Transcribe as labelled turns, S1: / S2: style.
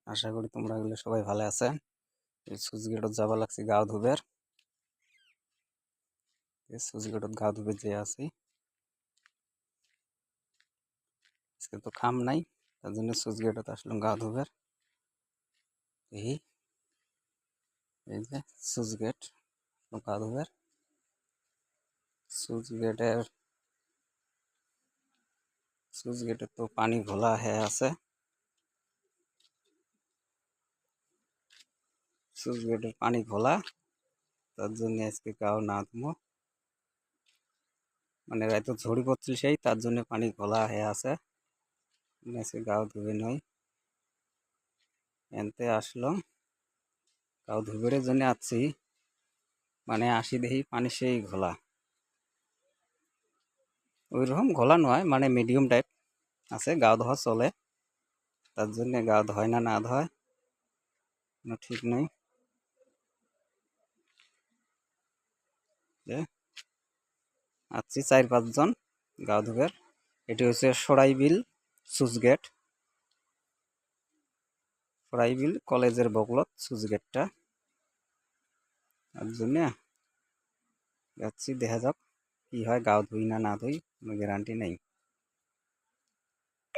S1: আশা করি তোমরা এগুলো সবাই ভালো আছেন। এই সুইচ গেটত যাবা লাগছে গাঁও ধুবের। এই সুইচ গেটত গাঁও ধুবে যে আছি আজকে তো কাম নাই, তার জন্য সুইচ গেটত আসলাম গাঁও ধুবের। এই এই যে সুইচ গেট গাঁও ধুবের। সুইচ গেটে তো পানি ঘোলা হয়ে আছে। সুইচ গেটের পানি ঘোলা, তার জন্য আজকে গাঁও না ধুমো। মানে রাইতো ঝড়ি পড়ছিল সেই, তার জন্য পানি ঘোলা হয়ে আছে। আজকে গাঁও ধুবে নই, এনতে আসলাম গাঁও ধুবের জন্য আছি। মানে আসি দেখি পানি সেই ঘোলা, ওই রকম ঘোলা নয়, মানে মিডিয়াম টাইপ আছে। গাও ধোয়া চলে, তার জন্য গাও ধয় না না ধয় কোনো ঠিক নেই। আছি 4-5 জন গাও ধুবের। এটি হচ্ছে সরাইবিল সুইচ গেট, সরাইবিল কলেজের বগলত সুইচ গেটটা। তার জন্য যাচ্ছি, দেখা যাক কি হয়। গাও ধুই না না ধুই কোনো গ্যারান্টি নেই।